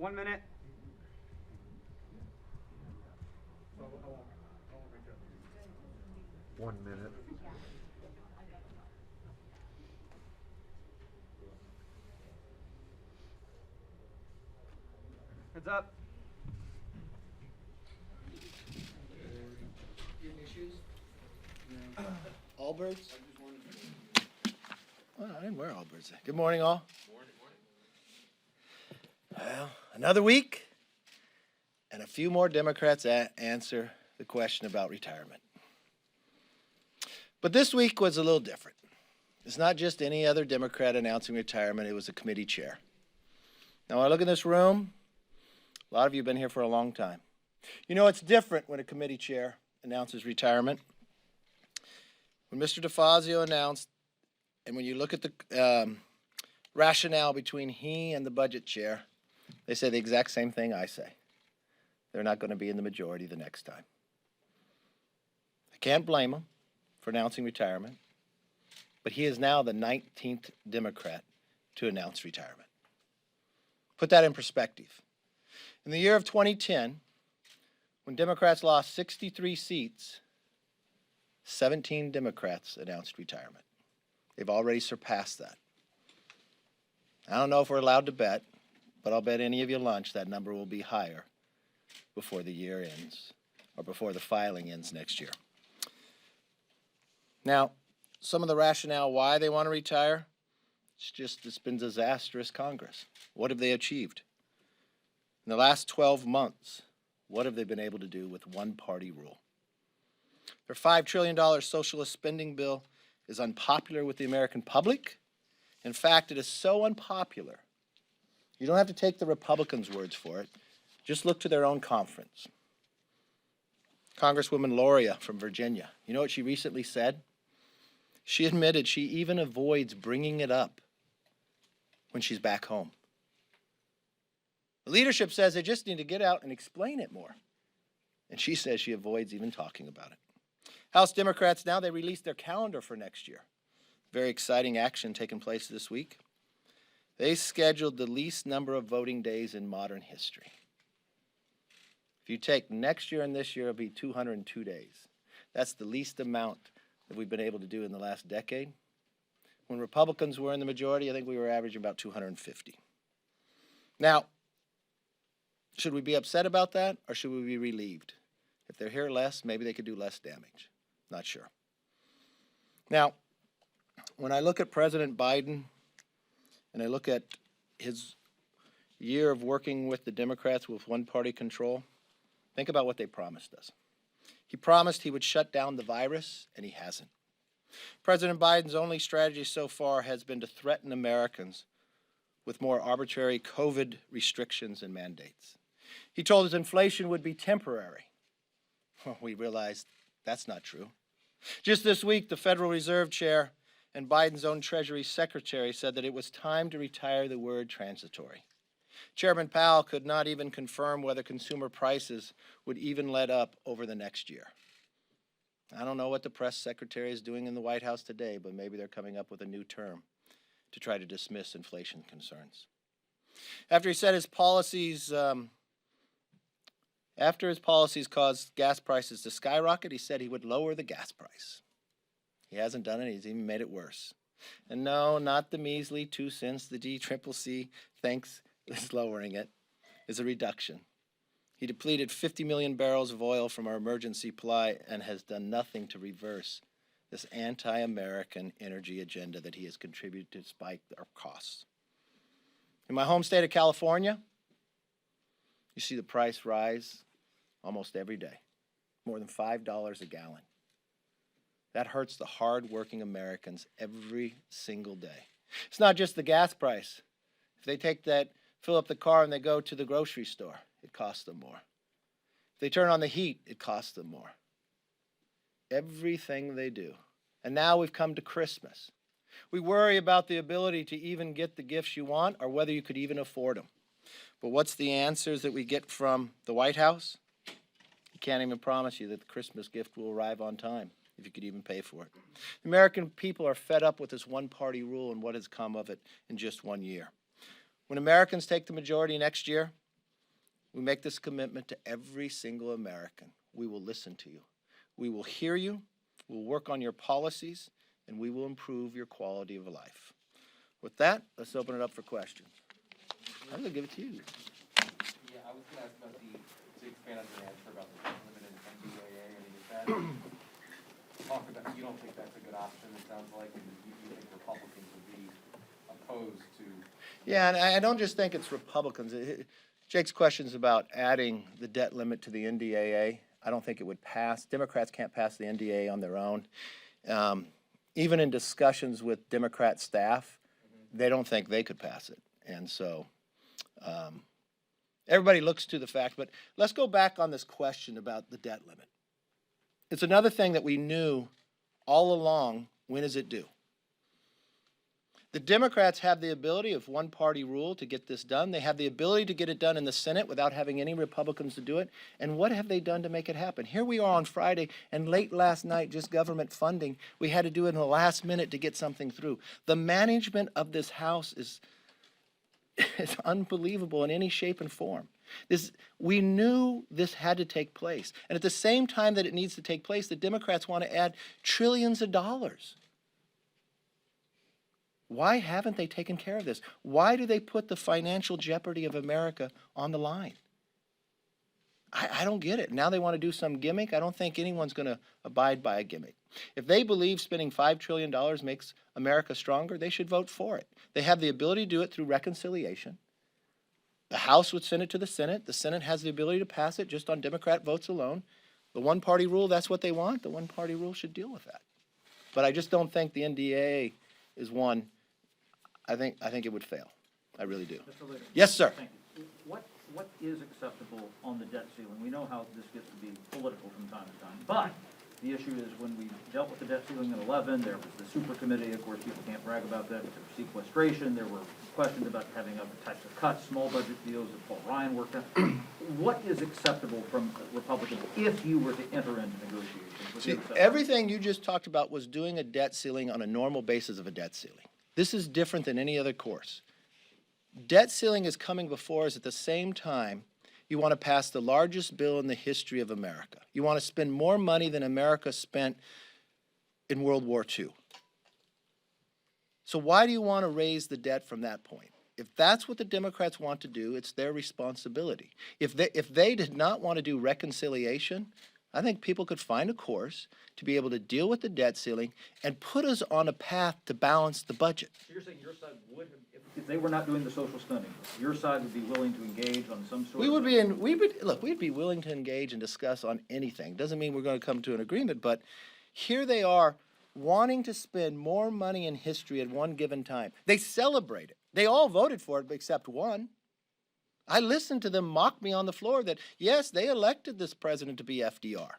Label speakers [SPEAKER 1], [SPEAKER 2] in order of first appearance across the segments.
[SPEAKER 1] 1 minute.
[SPEAKER 2] One minute.
[SPEAKER 1] Heads up.
[SPEAKER 3] Allbirds? Well, I didn't wear Allbirds. Good morning, all. Well, another week, and a few more Democrats answer the question about retirement. But this week was a little different. It's not just any other Democrat announcing retirement, it was a committee chair. Now, when I look in this room, a lot of you have been here for a long time. You know it's different when a committee chair announces retirement. When Mr. DeFazio announced, and when you look at the rationale between he and the budget chair, they say the exact same thing I say. They're not going to be in the majority the next time. I can't blame him for announcing retirement, but he is now the 19th Democrat to announce retirement. Put that in perspective. In the year of 2010, when Democrats lost 63 seats, 17 Democrats announced retirement. They've already surpassed that. I don't know if we're allowed to bet, but I'll bet any of you lunch that number will be higher before the year ends or before the filing ends next year. Now, some of the rationale why they want to retire, it's been disastrous Congress. What have they achieved? In the last 12 months, what have they been able to do with one-party rule? Their $5 trillion socialist spending bill is unpopular with the American public. In fact, it is so unpopular, you don't have to take the Republicans' words for it. Just look to their own conference. Congresswoman Loria from Virginia, you know what she recently said? She admitted she even avoids bringing it up when she's back home. The leadership says they just need to get out and explain it more. And she says she avoids even talking about it. House Democrats now, they released their calendar for next year. Very exciting action taking place this week. They scheduled the least number of voting days in modern history. If you take next year and this year, it'll be 202 days. That's the least amount that we've been able to do in the last decade. When Republicans were in the majority, I think we were averaging about 250. Now, should we be upset about that, or should we be relieved? If they're here less, maybe they could do less damage. Not sure. Now, when I look at President Biden, and I look at his year of working with the Democrats with one-party control, think about what they promised us. He promised he would shut down the virus, and he hasn't. President Biden's only strategy so far has been to threaten Americans with more arbitrary COVID restrictions and mandates. He told us inflation would be temporary. Well, we realized that's not true. Just this week, the Federal Reserve Chair and Biden's own Treasury Secretary said that it was time to retire the word transitory. Chairman Powell could not even confirm whether consumer prices would even let up over the next year. I don't know what the press secretary is doing in the White House today, but maybe they're coming up with a new term to try to dismiss inflation concerns. After he said his policies caused gas prices to skyrocket, he said he would lower the gas price. He hasn't done it. He's even made it worse. And no, not the measly 2 cents the DCCC thinks is lowering it. Is a reduction. He depleted 50 million barrels of oil from our emergency supply and has done nothing to reverse this anti-American energy agenda that he has contributed to spike our costs. In my home state of California, you see the price rise almost every day, more than $5 a gallon. That hurts the hard-working Americans every single day. It's not just the gas price. If they fill up the car and they go to the grocery store, it costs them more. If they turn on the heat, it costs them more. Everything they do. And now we've come to Christmas. We worry about the ability to even get the gifts you want or whether you could even afford them. But what's the answers that we get from the White House? He can't even promise you that the Christmas gift will arrive on time, if you could even pay for it. The American people are fed up with this one-party rule and what has come of it in just 1 year. When Americans take the majority next year, we make this commitment to every single American. We will listen to you. We will hear you. We'll work on your policies, and we will improve your quality of life. With that, let's open it up for questions. I'm going to give it to you.
[SPEAKER 1] Yeah, I was going to ask about to expand on your answer about the limited NDAA. I mean, is that, talk about, you don't think that's a good option, it sounds like, and you think Republicans would be opposed to.
[SPEAKER 3] Yeah, and I don't just think it's Republicans. Jake's questions about adding the debt limit to the NDAA, I don't think it would pass. Democrats can't pass the NDAA on their own. Even in discussions with Democrat staff, they don't think they could pass it. And so everybody looks to the fact, but let's go back on this question about the debt limit. It's another thing that we knew all along, when is it due? The Democrats have the ability of one-party rule to get this done. They have the ability to get it done in the Senate without having any Republicans to do it. And what have they done to make it happen? Here we are on Friday, and late last night, just government funding, we had to do it in the last minute to get something through. The management of this House is unbelievable in any shape and form. We knew this had to take place. And at the same time that it needs to take place, the Democrats want to add trillions of dollars. Why haven't they taken care of this? Why do they put the financial jeopardy of America on the line? I don't get it. Now they want to do some gimmick. I don't think anyone's going to abide by a gimmick. If they believe spending $5 trillion makes America stronger, they should vote for it. They have the ability to do it through reconciliation. The House would send it to the Senate. The Senate has the ability to pass it just on Democrat votes alone. The one-party rule, that's what they want. The one-party rule should deal with that. But I just don't think the NDAA is one. I think it would fail. I really do.
[SPEAKER 2] Mr. Leader.
[SPEAKER 3] Yes, sir.
[SPEAKER 2] Thank you. What is acceptable on the debt ceiling? We know how this gets to be political from time to time, but the issue is when we dealt with the debt ceiling in 11, there was the super committee. Of course, people can't brag about that. There was sequestration. There were questions about having other types of cuts, small budget deals that Paul Ryan worked on. What is acceptable from Republicans if you were to enter into negotiations?
[SPEAKER 3] See, everything you just talked about was doing a debt ceiling on a normal basis of a debt ceiling. This is different than any other course. Debt ceiling is coming before us at the same time you want to pass the largest bill in the history of America. You want to spend more money than America spent in World War II. So why do you want to raise the debt from that point? If that's what the Democrats want to do, it's their responsibility. If they did not want to do reconciliation, I think people could find a course to be able to deal with the debt ceiling and put us on a path to balance the budget.
[SPEAKER 2] So you're saying your side would have, if they were not doing the social spending, your side would be willing to engage on some sort of...
[SPEAKER 3] We'd be willing to engage and discuss on anything. Doesn't mean we're going to come to an agreement, but here they are wanting to spend more money in history at one given time. They celebrate it. They all voted for it except one. I listened to them mock me on the floor that, yes, they elected this president to be FDR.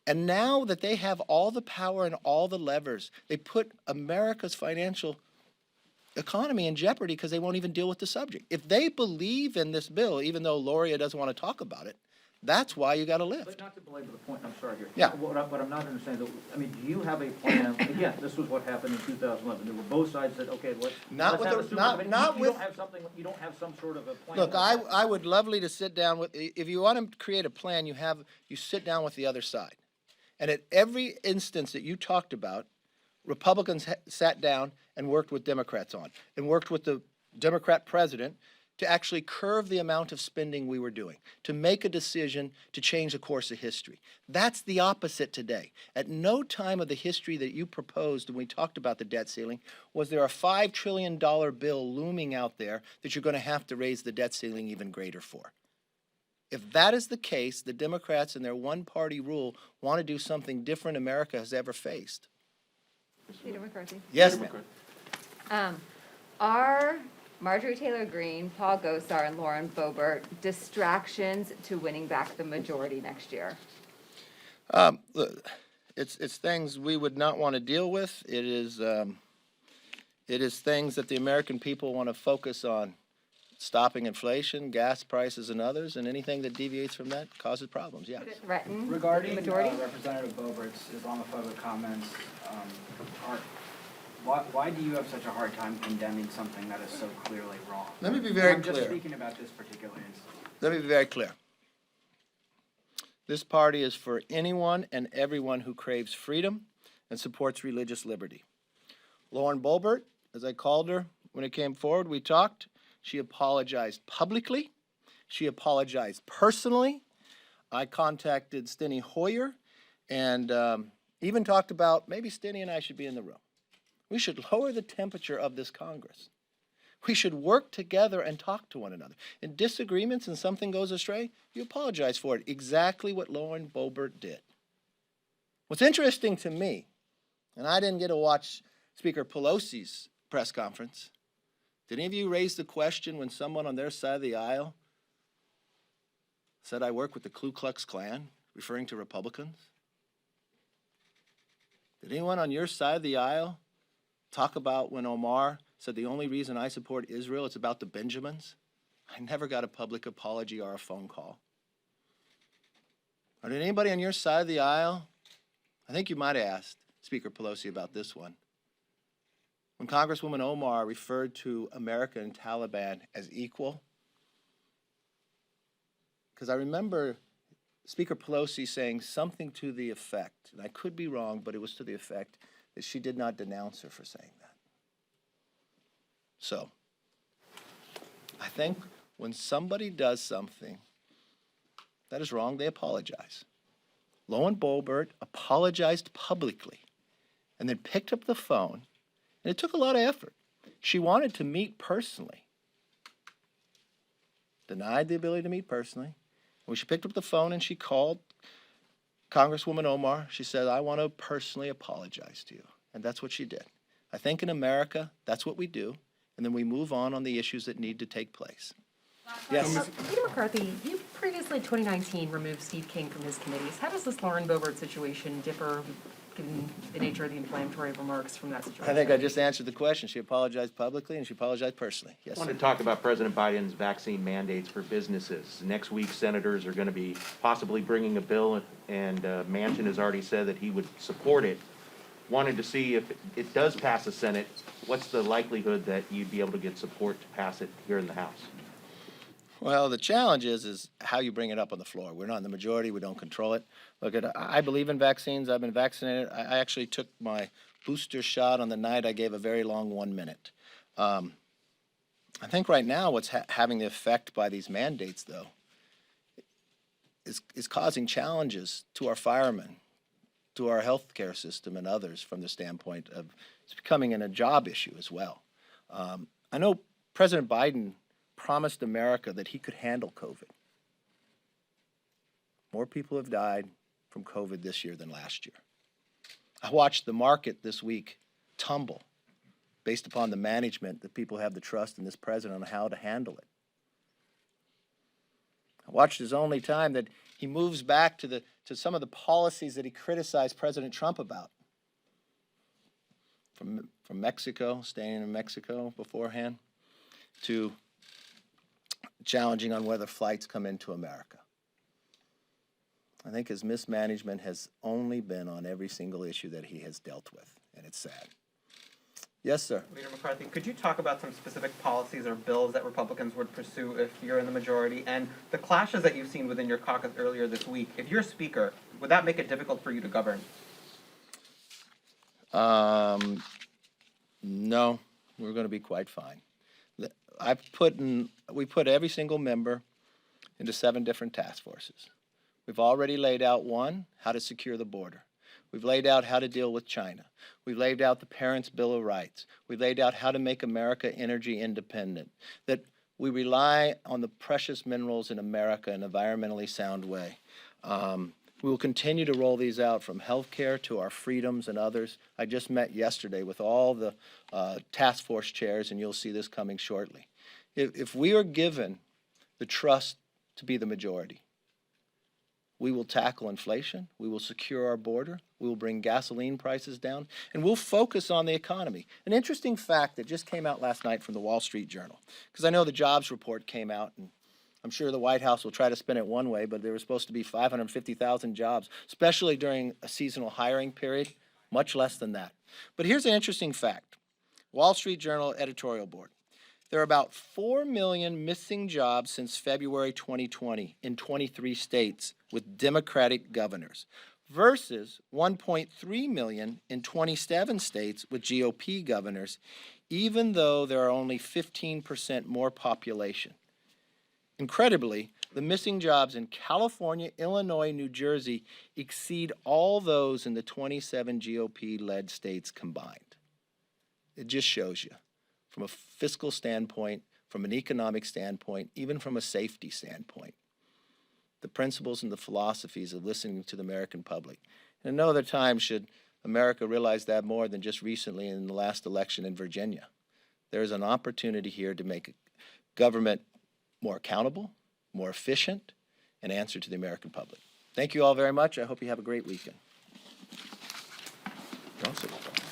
[SPEAKER 3] And now that they have all the power and all the levers, they put America's financial economy in jeopardy because they won't even deal with the subject. If they believe in this bill, even though Loria doesn't want to talk about it, that's why you got to lift.
[SPEAKER 2] But not to belabor the point, I'm sorry here.
[SPEAKER 3] Yeah.
[SPEAKER 2] What I'm not understanding, I mean, do you have a plan? Again, this was what happened in 2011. There were both sides that, okay, let's have a super committee. You don't have some sort of a plan.
[SPEAKER 3] Look, I would lovely to sit down with, if you want to create a plan, you sit down with the other side. And at every instance that you talked about, Republicans sat down and worked with Democrats on, and worked with the Democrat president to actually curve the amount of spending we were doing, to make a decision to change the course of history. That's the opposite today. At no time of the history that you proposed when we talked about the debt ceiling was there a $5 trillion bill looming out there that you're going to have to raise the debt ceiling even greater for. If that is the case, the Democrats and their one-party rule want to do something different America has ever faced.
[SPEAKER 4] Leader McCarthy.
[SPEAKER 3] Yes, ma'am.
[SPEAKER 4] Are Marjorie Taylor Greene, Paul Gosar, and Lauren Boebert distractions to winning back the majority next year?
[SPEAKER 3] Look, it's things we would not want to deal with. It is things that the American people want to focus on. Stopping inflation, gas prices, and others, and anything that deviates from that causes problems, yes.
[SPEAKER 4] Could it threaten
[SPEAKER 5] Regarding
[SPEAKER 4] the majority?
[SPEAKER 5] Representative Boebert's Islamophobic comments, Why do you have such a hard time condemning something that is so clearly wrong?
[SPEAKER 3] Let me be very
[SPEAKER 5] I'm
[SPEAKER 3] clear.
[SPEAKER 5] just speaking about this particular instance.
[SPEAKER 3] Let me be very clear. This party is for anyone and everyone who craves freedom and supports religious liberty. Lauren Boebert, as I called her when it came forward, we talked. She apologized publicly. She apologized personally. I contacted Steny Hoyer and even talked about maybe Steny and I should be in the room. We should lower the temperature of this Congress. We should work together and talk to one another. In disagreements and something goes astray, you apologize for it. Exactly what Lauren Boebert did. What's interesting to me, and I didn't get to watch Speaker Pelosi's press conference. Did any of you raise the question when someone on their side of the aisle said, I work with the Ku Klux Klan, referring to Republicans? Did anyone on your side of the aisle talk about when Omar said the only reason I support Israel is about the Benjamins? I never got a public apology or a phone call. Or did anybody on your side of the aisle, I think you might have asked Speaker Pelosi about this one, when Congresswoman Omar referred to America and Taliban as equal? Because I remember Speaker Pelosi saying something to the effect, and I could be wrong, but it was to the effect that she did not denounce her for saying that. So, I think when somebody does something that is wrong, they apologize. Lauren Boebert apologized publicly and then picked up the phone, and it took a lot of effort. She wanted to meet personally, denied the ability to meet personally. When she picked up the phone and she called Congresswoman Omar, she said, I want to personally apologize to you. And that's what she did. I think in America, that's what we do. And then we move on the issues that need to take place. Yes?
[SPEAKER 6] Peter McCarthy, you previously in 2019 removed Steve King from his committees. How does this Lauren Boebert situation differ given the nature of the inflammatory remarks from that situation?
[SPEAKER 3] I think I just answered the question. She apologized publicly and she apologized personally. Yes,
[SPEAKER 7] I want
[SPEAKER 3] sir.
[SPEAKER 7] to talk about President Biden's vaccine mandates for businesses. Next week, senators are going to be possibly bringing a bill, and Manchin has already said that he would support it. Wanted to see if it does pass the Senate, what's the likelihood that you'd be able to get support to pass it here in the House?
[SPEAKER 3] Well, the challenge is how you bring it up on the floor. We're not in the majority. We don't control it. Look, I believe in vaccines. I've been vaccinated. I actually took my booster shot on the night I gave a very long 1 minute. I think right now what's having the effect by these mandates, though, is causing challenges to our firemen, to our healthcare system and others from the standpoint of it's becoming a job issue as well. I know President Biden promised America that he could handle COVID. More people have died from COVID this year than last year. I watched the market this week tumble based upon the management that people have the trust in this president on how to handle it. I watched his only time that he moves back to some of the policies that he criticized President Trump about. From Mexico, staying in Mexico beforehand, to challenging on whether flights come into America. I think his mismanagement has only been on every single issue that he has dealt with, and it's sad. Yes, sir.
[SPEAKER 8] Leader McCarthy, could you talk about some specific policies or bills that Republicans would pursue if you're in the majority, and the clashes that you've seen within your caucus earlier this week? If you're Speaker, would that make it difficult for you to govern?
[SPEAKER 3] No, we're going to be quite fine. We put every single member into 7 different task forces. We've already laid out one, how to secure the border. We've laid out how to deal with China. We've laid out the Parents' Bill of Rights. We've laid out how to make America energy independent, that we rely on the precious minerals in America in an environmentally sound way. We will continue to roll these out from healthcare to our freedoms and others. I just met yesterday with all the task force chairs, and you'll see this coming shortly. If we are given the trust to be the majority, we will tackle inflation, we will secure our border, we will bring gasoline prices down, and we'll focus on the economy. An interesting fact that just came out last night from the Wall Street Journal, because I know the jobs report came out, and I'm sure the White House will try to spin it one way, but there were supposed to be 550,000 jobs, especially during a seasonal hiring period, much less than that. But here's an interesting fact. Wall Street Journal editorial board. There are about 4 million missing jobs since February 2020 in 23 states with Democratic governors versus 1.3 million in 27 states with GOP governors, even though there are only 15% more population. Incredibly, the missing jobs in California, Illinois, New Jersey exceed all those in the 27 GOP-led states combined. It just shows you, from a fiscal standpoint, from an economic standpoint, even from a safety standpoint, the principles and the philosophies of listening to the American public. And at no other time should America realize that more than just recently in the last election in Virginia. There is an opportunity here to make government more accountable, more efficient, and answer to the American public. Thank you all very much. I hope you have a great weekend. Don't sit with that.